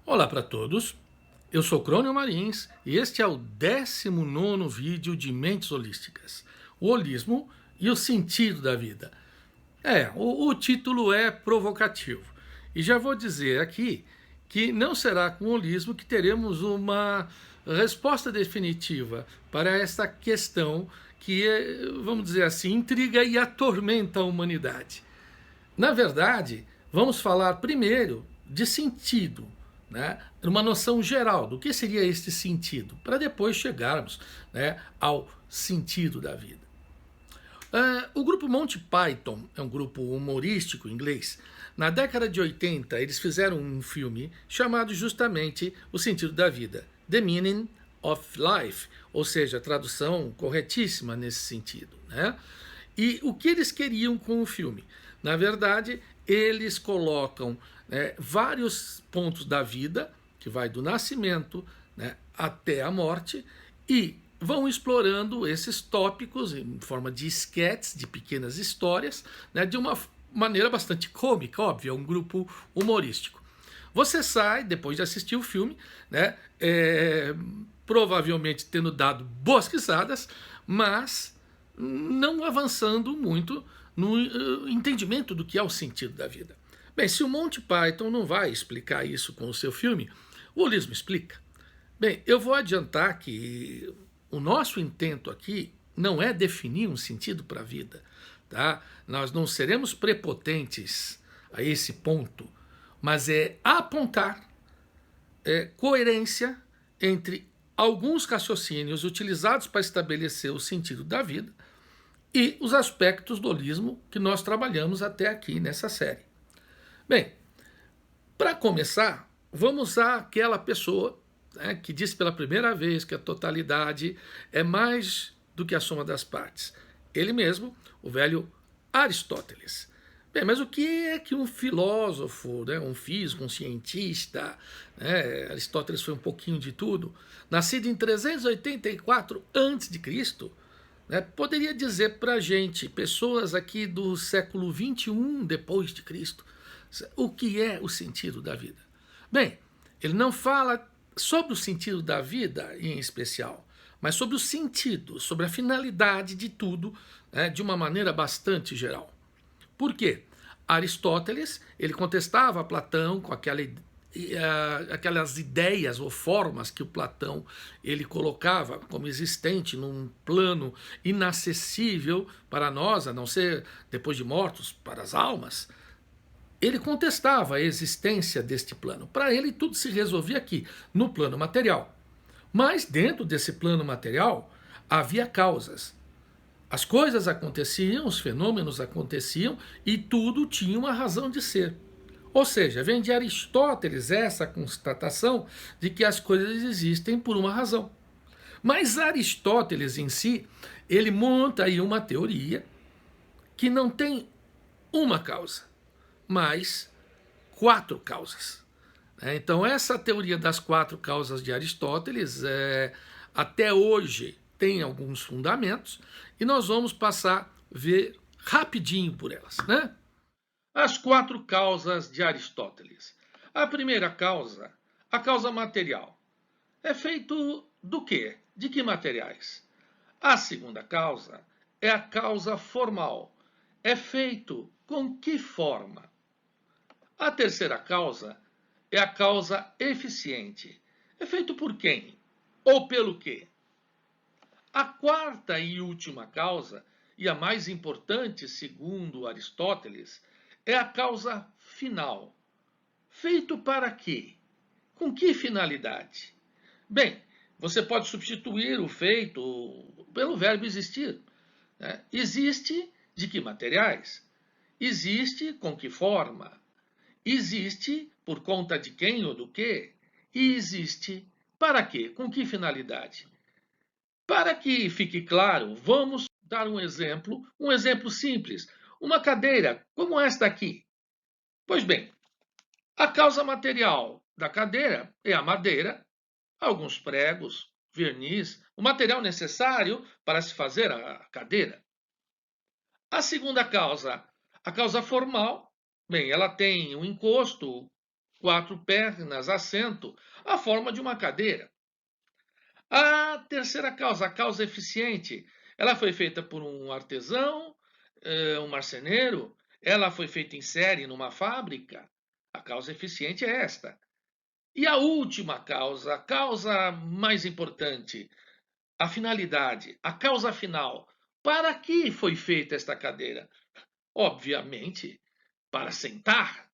Olá para todos, eu sou Crônio Marins e este é o 19º vídeo de Mentes Holísticas, o holismo e o sentido da vida. O título é provocativo e já vou dizer aqui que não será com o holismo que teremos uma resposta definitiva para esta questão que, vamos dizer assim, intriga e atormenta a humanidade. Na verdade, vamos falar primeiro de sentido, né? Uma noção geral do que seria este sentido, para depois chegarmos, né, ao sentido da vida. O grupo Monty Python é um grupo humorístico inglês. Na década de 80, eles fizeram um filme chamado justamente O Sentido da Vida, The Meaning of Life, ou seja, a tradução corretíssima nesse sentido, né? E o que eles queriam com o filme? Na verdade, eles colocam, né, vários pontos da vida, que vai do nascimento, né, até a morte, e vão explorando esses tópicos em forma de esquetes, de pequenas histórias, né, de uma maneira bastante cômica, óbvio, é um grupo humorístico. Você sai, depois de assistir o filme, né, provavelmente tendo dado boas risadas, mas não avançando muito no entendimento do que é o sentido da vida. Bem, se o Monty Python não vai explicar isso com o seu filme, o holismo explica. Bem, eu vou adiantar que o nosso intento aqui não é definir um sentido para a vida, tá? Nós não seremos prepotentes a esse ponto, mas é apontar coerência entre alguns raciocínios utilizados para estabelecer o sentido da vida e os aspectos do holismo que nós trabalhamos até aqui nessa série. Bem, para começar, vamos usar aquela pessoa, né, que diz pela primeira vez que a totalidade é mais do que a soma das partes. Ele mesmo, o velho Aristóteles. Bem, mas o que é que um filósofo, né, um físico, um cientista, né, Aristóteles foi um pouquinho de tudo, nascido em 384 a.C., né, poderia dizer para a gente, pessoas aqui do século 21 depois de Cristo, o que é o sentido da vida? Bem, ele não fala sobre o sentido da vida em especial, mas sobre o sentido, sobre a finalidade de tudo, né, de uma maneira bastante geral. Por quê? Aristóteles, ele contestava Platão com aquelas ideias ou formas que o Platão ele colocava como existente num plano inacessível para nós, a não ser depois de mortos, para as almas. Ele contestava a existência deste plano. Para ele, tudo se resolvia aqui, no plano material. Mas dentro desse plano material havia causas. As coisas aconteciam, os fenômenos aconteciam e tudo tinha uma razão de ser. Ou seja, vem de Aristóteles essa constatação de que as coisas existem por uma razão. Mas Aristóteles em si, ele monta aí uma teoria que não tem uma causa, mas 4 causas. Então essa teoria das 4 causas de Aristóteles, até hoje, tem alguns fundamentos e nós vamos passar a ver rapidinho por elas, né? As 4 causas de Aristóteles. A primeira causa, a causa material, é feito do quê? De que materiais? A segunda causa é a causa formal. É feito com que forma? A terceira causa é a causa eficiente. É feito por quem? Ou pelo quê? A quarta e última causa, e a mais importante segundo Aristóteles, é a causa final. Feito para quê? Com que finalidade? Bem, você pode substituir o feito pelo verbo existir. Né? Existe de que materiais? Existe com que forma? Existe por conta de quem ou do quê? E existe para quê? Com que finalidade? Para que fique claro, vamos dar um exemplo simples. Uma cadeira, como esta aqui. Pois bem, a causa material da cadeira é a madeira, alguns pregos, verniz, o material necessário para se fazer a cadeira. A segunda causa, a causa formal, bem, ela tem um encosto, quatro pernas, assento, a forma de uma cadeira. A terceira causa, a causa eficiente, ela foi feita por um artesão, um marceneiro, ela foi feita em série numa fábrica. A causa eficiente é esta. E a última causa, a causa mais importante, a finalidade, a causa final. Para que foi feita esta cadeira? Obviamente, para sentar.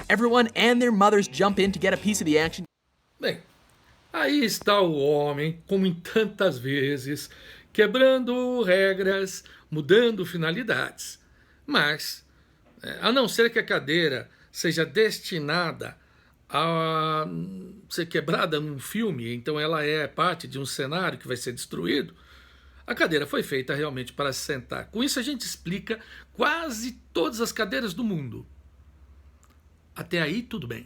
Everyone and their mothers jump in to get a piece of the action. Bem, aí está o homem, como em tantas vezes, quebrando regras, mudando finalidades. Mas, a não ser que a cadeira seja destinada a ser quebrada num filme, então ela é parte de um cenário que vai ser destruído, a cadeira foi feita realmente para se sentar. Com isso a gente explica quase todas as cadeiras do mundo. Até aí tudo bem.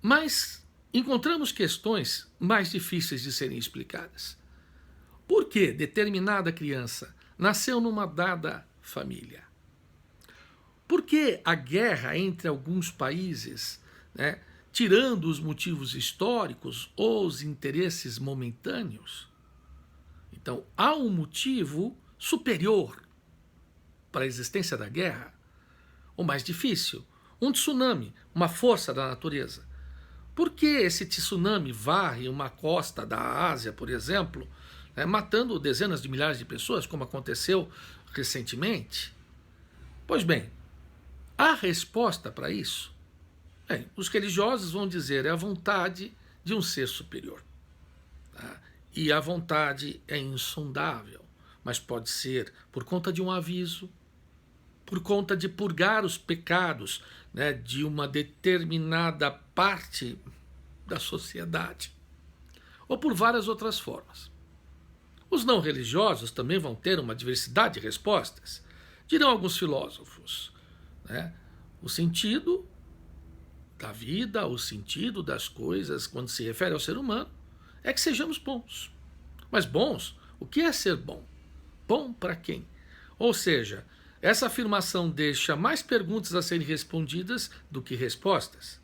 Mas encontramos questões mais difíceis de serem explicadas. Por que determinada criança nasceu numa dada família? Por que a guerra entre alguns países, né, tirando os motivos históricos ou os interesses momentâneos? Então, há um motivo superior para a existência da guerra? O mais difícil, um tsunami, uma força da natureza. Por que esse tsunami varre uma costa da Ásia, por exemplo, matando dezenas de milhares de pessoas, como aconteceu recentemente? Pois bem, a resposta para isso, os religiosos vão dizer, é a vontade de um ser superior. Tá? E a vontade é insondável, mas pode ser por conta de um aviso, por conta de purgar os pecados, né, de uma determinada parte da sociedade, ou por várias outras formas. Os não religiosos também vão ter uma diversidade de respostas. Dirão alguns filósofos, né, o sentido da vida, o sentido das coisas, quando se refere ao ser humano, é que sejamos bons. Mas bons, o que é ser bom? Bom para quem? Ou seja, essa afirmação deixa mais perguntas a serem respondidas do que respostas.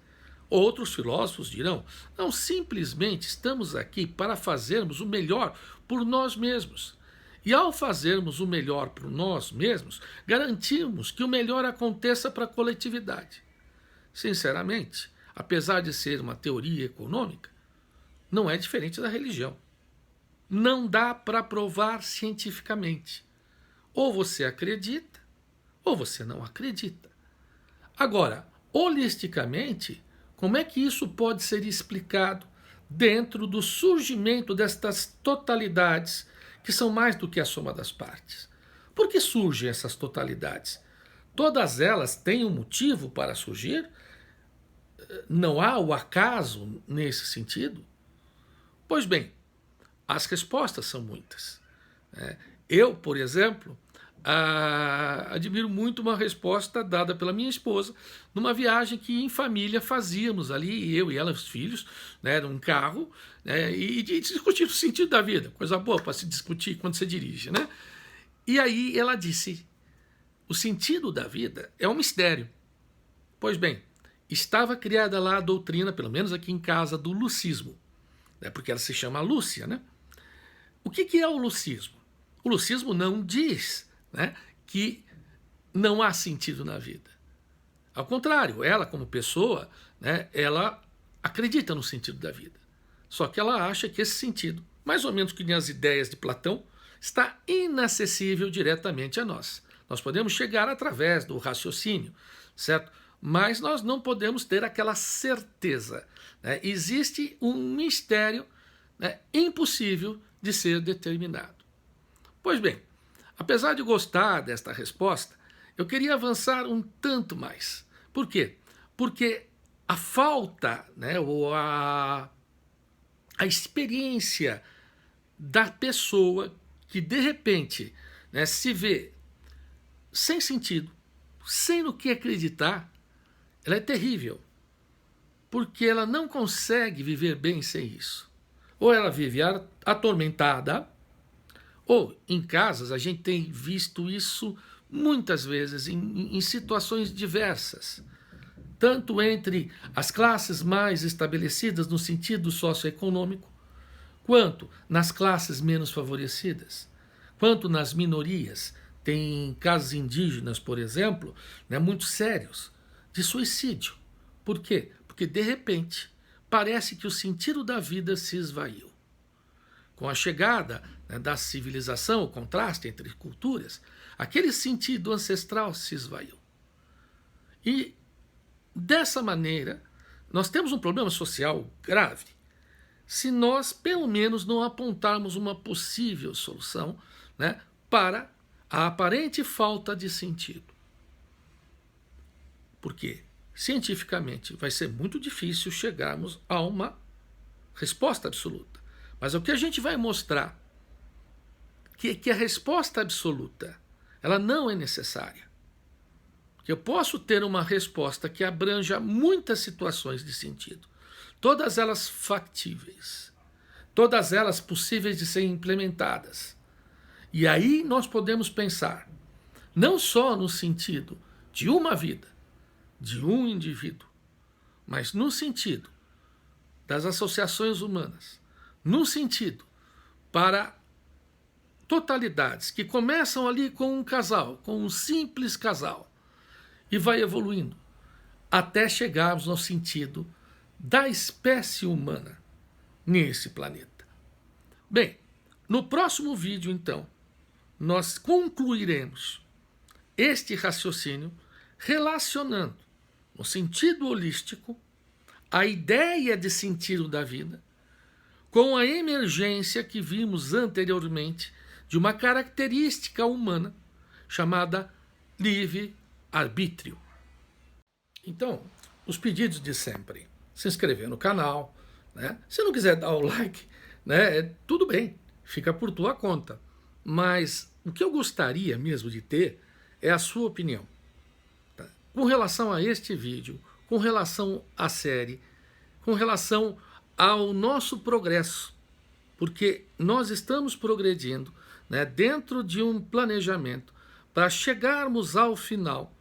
Outros filósofos dirão, não, simplesmente estamos aqui para fazermos o melhor por nós mesmos. E ao fazermos o melhor por nós mesmos, garantimos que o melhor aconteça para a coletividade. Sinceramente, apesar de ser uma teoria econômica, não é diferente da religião. Não dá para provar cientificamente. Ou você acredita, ou você não acredita. Agora, holisticamente, como é que isso pode ser explicado dentro do surgimento destas totalidades, que são mais do que a soma das partes? Por que surgem essas totalidades? Todas elas têm um motivo para surgir? Não há o acaso nesse sentido? Pois bem, as respostas são muitas. Eu, por exemplo, admiro muito uma resposta dada pela minha esposa numa viagem que em família fazíamos ali, eu e ela, os filhos, né, num carro, né, e discutir o sentido da vida, coisa boa para se discutir quando você dirige, né? E aí ela disse, o sentido da vida é um mistério. Pois bem, estava criada lá a doutrina, pelo menos aqui em casa, do lucismo, né, porque ela se chama Lúcia, né? O que é o lucismo? O lucismo não diz, né, que não há sentido na vida. Ao contrário, ela como pessoa, né, ela acredita no sentido da vida. Só que ela acha que esse sentido, mais ou menos que nem as ideias de Platão, está inacessível diretamente a nós. Nós podemos chegar através do raciocínio, certo? Mas nós não podemos ter aquela certeza, né? Existe um mistério, né, impossível de ser determinado. Pois bem, apesar de gostar desta resposta, eu queria avançar um tanto mais. Por quê? Porque a falta, né, ou a experiência da pessoa que de repente, né, se vê sem sentido, sem no que acreditar, ela é terrível. Porque ela não consegue viver bem sem isso. Ou ela vive atormentada, ou em casas a gente tem visto isso muitas vezes, em situações diversas. tanto entre as classes mais estabelecidas no sentido socioeconômico, quanto nas classes menos favorecidas, quanto nas minorias. Tem casos indígenas, por exemplo, né, muito sérios, de suicídio. Por quê? Porque, de repente, parece que o sentido da vida se esvaiu. Com a chegada, né, da civilização, o contraste entre culturas, aquele sentido ancestral se esvaiu. E, dessa maneira, nós temos um problema social grave se nós, pelo menos, não apontarmos uma possível solução, né, para a aparente falta de sentido. Porque, cientificamente, vai ser muito difícil chegarmos a uma resposta absoluta. Mas o que a gente vai mostrar que a resposta absoluta ela não é necessária. Que eu posso ter uma resposta que abranja muitas situações de sentido, todas elas factíveis, todas elas possíveis de serem implementadas. E aí nós podemos pensar não só no sentido de uma vida, de um indivíduo, mas no sentido das associações humanas, no sentido para totalidades que começam ali com um casal, com um simples casal, e vai evoluindo até chegarmos no sentido da espécie humana nesse planeta. Bem, no próximo vídeo, então, nós concluiremos este raciocínio relacionando, no sentido holístico, a ideia de sentido da vida com a emergência que vimos anteriormente de uma característica humana chamada livre-arbítrio. Então, os pedidos de sempre. Se inscrever no canal, né? Se não quiser dar o like, né, tudo bem, fica por tua conta. Mas o que eu gostaria mesmo de ter é a sua opinião. Tá? Com relação a este vídeo, com relação à série, com relação ao nosso progresso. Porque nós estamos progredindo, né, dentro de um planejamento para chegarmos ao final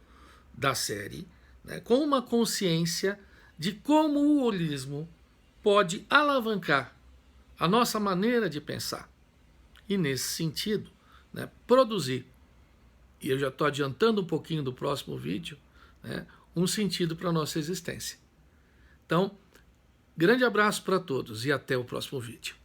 da série, né, com uma consciência de como o holismo pode alavancar a nossa maneira de pensar. E, nesse sentido, né, produzir, e eu já estou adiantando um pouquinho do próximo vídeo, né, um sentido para a nossa existência. Então, grande abraço para todos e até o próximo vídeo.